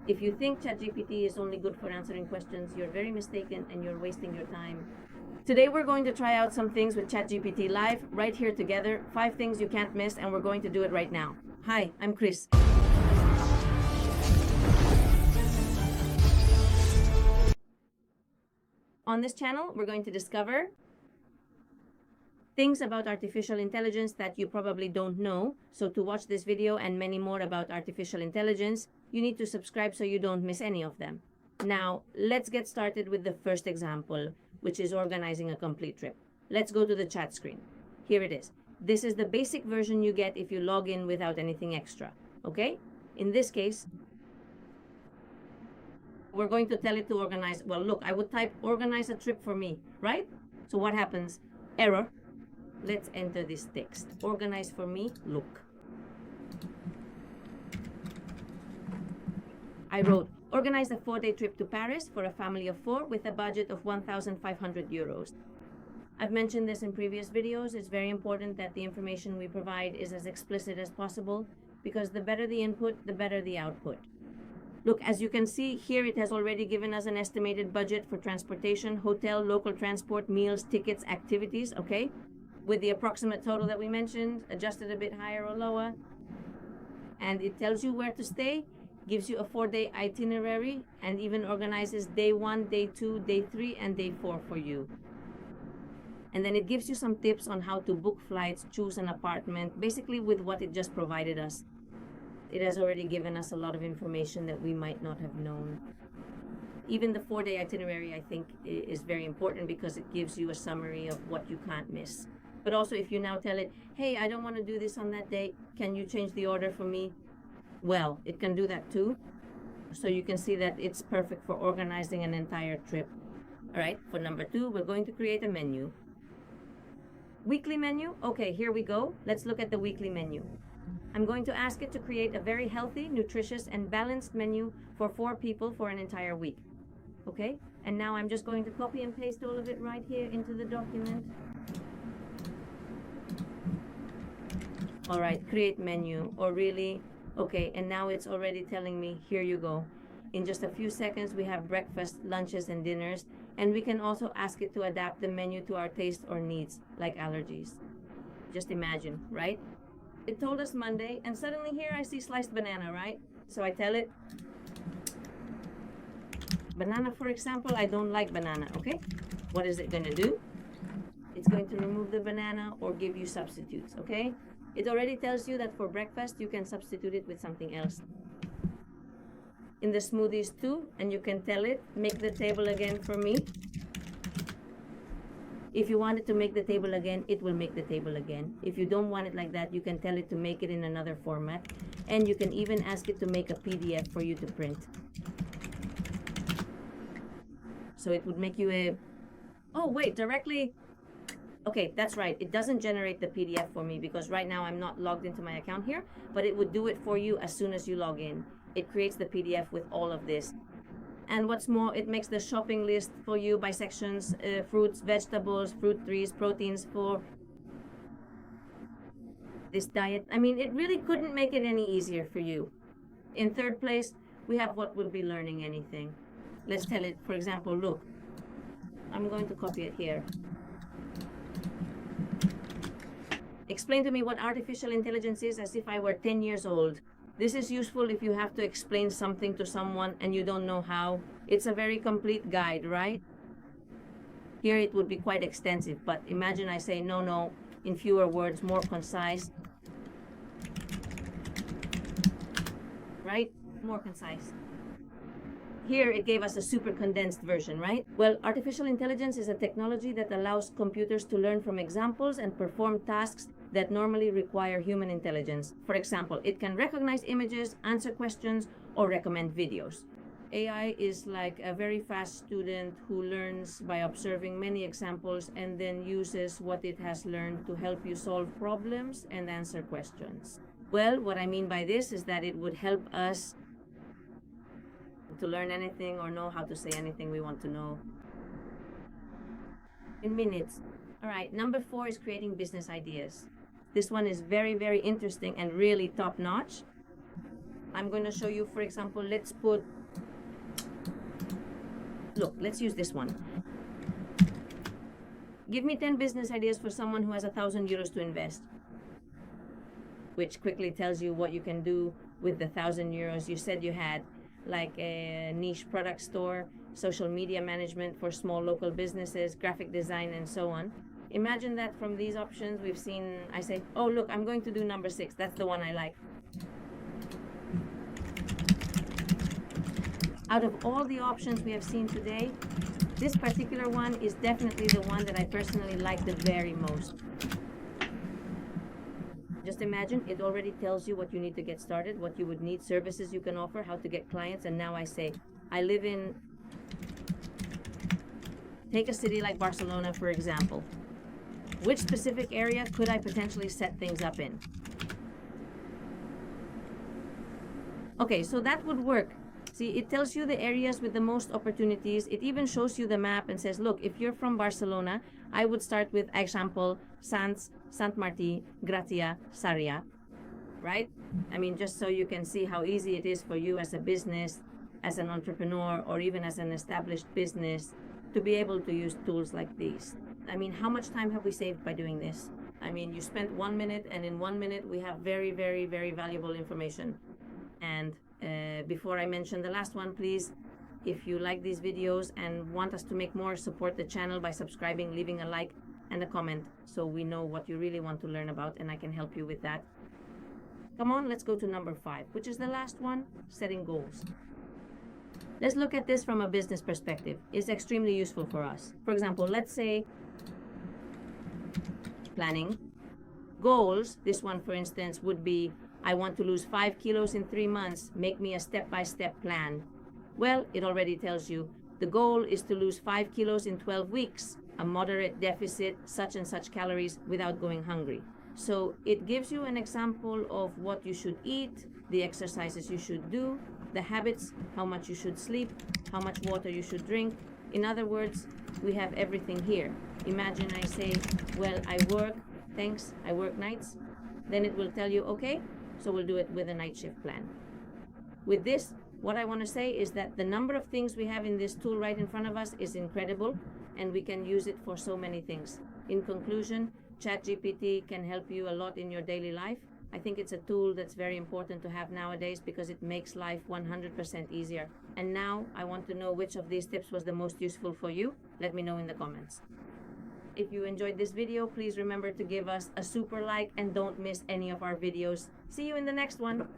If you think ChatGPT is only good for answering questions, you're very mistaken and you're wasting your time. Today we're going to try out some things with ChatGPT live, right here together. 5 things you can't miss, and we're going to do it right now. Hi, I'm Chris. On this channel, we're going to discover things about artificial intelligence that you probably don't know. So to watch this video and many more about artificial intelligence, you need to subscribe so you don't miss any of them. Now, let's get started with the first example, which is organizing a complete trip. Let's go to the chat screen. Here it is. This is the basic version you get if you log in without anything extra, okay? In this case, we're going to tell it to organize. Well, look, I would type organize a trip for me, right? So what happens? Error. Let's enter this text. Organize for me, look. I wrote, organize a 4-day trip to Paris for a family of 4 with a budget of 1,500 euros. I've mentioned this in previous videos. It's very important that the information we provide is as explicit as possible, because the better the input, the better the output. Look, as you can see here, it has already given us an estimated budget for transportation, hotel, local transport, meals, tickets, activities, okay? With the approximate total that we mentioned, adjusted a bit higher or lower. And it tells you where to stay, gives you a 4-day itinerary, and even organizes day 1, day 2, day 3, and day 4 for you. And then it gives you some tips on how to book flights, choose an apartment, basically with what it just provided us. It has already given us a lot of information that we might not have known. Even the 4-day itinerary, I think, is very important because it gives you a summary of what you can't miss. But also, if you now tell it, hey, I don't want to do this on that day, can you change the order for me? Well, it can do that too. So you can see that it's perfect for organizing an entire trip. All right, for number 2, we're going to create a menu. Weekly menu? Okay, here we go. Let's look at the weekly menu. I'm going to ask it to create a very healthy, nutritious, and balanced menu for 4 people for an entire week. Okay, and now I'm just going to copy and paste all of it right here into the document. All right, create menu, or really, okay, and now it's already telling me, here you go. In just a few seconds, we have breakfast, lunches, and dinners, and we can also ask it to adapt the menu to our taste or needs, like allergies. Just imagine, right? It told us Monday, and suddenly here I see sliced banana, right? So I tell it, banana, for example, I don't like banana, okay? What is it going to do? It's going to remove the banana or give you substitutes, okay? It already tells you that for breakfast, you can substitute it with something else. In the smoothies too, and you can tell it, make the table again for me. If you want it to make the table again, it will make the table again. If you don't want it like that, you can tell it to make it in another format. And you can even ask it to make a PDF for you to print. So it would make you a... Oh, wait, directly... Okay, that's right. It doesn't generate the PDF for me because right now I'm not logged into my account here, but it would do it for you as soon as you log in. It creates the PDF with all of this. And what's more, it makes the shopping list for you by sections, fruits, vegetables, fruit trees, proteins for this diet. I mean, it really couldn't make it any easier for you. In third place, we have what will be learning anything. Let's tell it, for example, look, I'm going to copy it here. Explain to me what artificial intelligence is as if I were 10 years old. This is useful if you have to explain something to someone and you don't know how. It's a very complete guide, right? Here it would be quite extensive, but imagine I say, no, in fewer words, more concise. Right? More concise. Here it gave us a super condensed version, right? Well, artificial intelligence is a technology that allows computers to learn from examples and perform tasks that normally require human intelligence. For example, it can recognize images, answer questions, or recommend videos. AI is like a very fast student who learns by observing many examples and then uses what it has learned to help you solve problems and answer questions. Well, what I mean by this is that it would help us to learn anything or know how to say anything we want to know in minutes. All right, number 4 is creating business ideas. This one is very, very interesting and really top-notch. I'm going to show you, for example, let's use this one. Give me 10 business ideas for someone who has €1,000 to invest, which quickly tells you what you can do with the €1,000. You said you had like a niche product store, social media management for small local businesses, graphic design, and so on. Imagine that from these options we've seen, I say, oh look, I'm going to do number 6. That's the one I like. Out of all the options we have seen today, this particular one is definitely the one that I personally like the very most. Just imagine, it already tells you what you need to get started, what you would need, services you can offer, how to get clients, and now I say, I live in, take a city like Barcelona, for example. Which specific area could I potentially set things up in? Okay, so that would work. See, it tells you the areas with the most opportunities. It even shows you the map and says, look, if you're from Barcelona, I would start with Eixample, Sants, Sant Martí, Gratia, Sarrià, right? I mean, just so you can see how easy it is for you as a business, as an entrepreneur, or even as an established business to be able to use tools like these. I mean, how much time have we saved by doing this? I mean, you spent 1 minute, and in 1 minute we have very, very, very valuable information. And before I mention the last one, please, if you like these videos and want us to make more, support the channel by subscribing, leaving a like and a comment so we know what you really want to learn about and I can help you with that. Come on, let's go to number 5, which is the last one, setting goals. Let's look at this from a business perspective. It's extremely useful for us. For example, let's say planning. Goals, this one for instance would be, I want to lose 5 kilos in 3 months. Make me a step-by-step plan. Well, it already tells you the goal is to lose 5 kilos in 12 weeks, a moderate deficit, such and such calories without going hungry. So it gives you an example of what you should eat, the exercises you should do, the habits, how much you should sleep, how much water you should drink. In other words, we have everything here. Imagine I say, well, I work nights. Then it will tell you, okay, so we'll do it with a night shift plan. With this, what I want to say is that the number of things we have in this tool right in front of us is incredible, and we can use it for so many things. In conclusion, ChatGPT can help you a lot in your daily life. I think it's a tool that's very important to have nowadays because it makes life 100% easier. And now I want to know which of these tips was the most useful for you. Let me know in the comments. If you enjoyed this video, please remember to give us a super like and don't miss any of our videos. See you in the next one.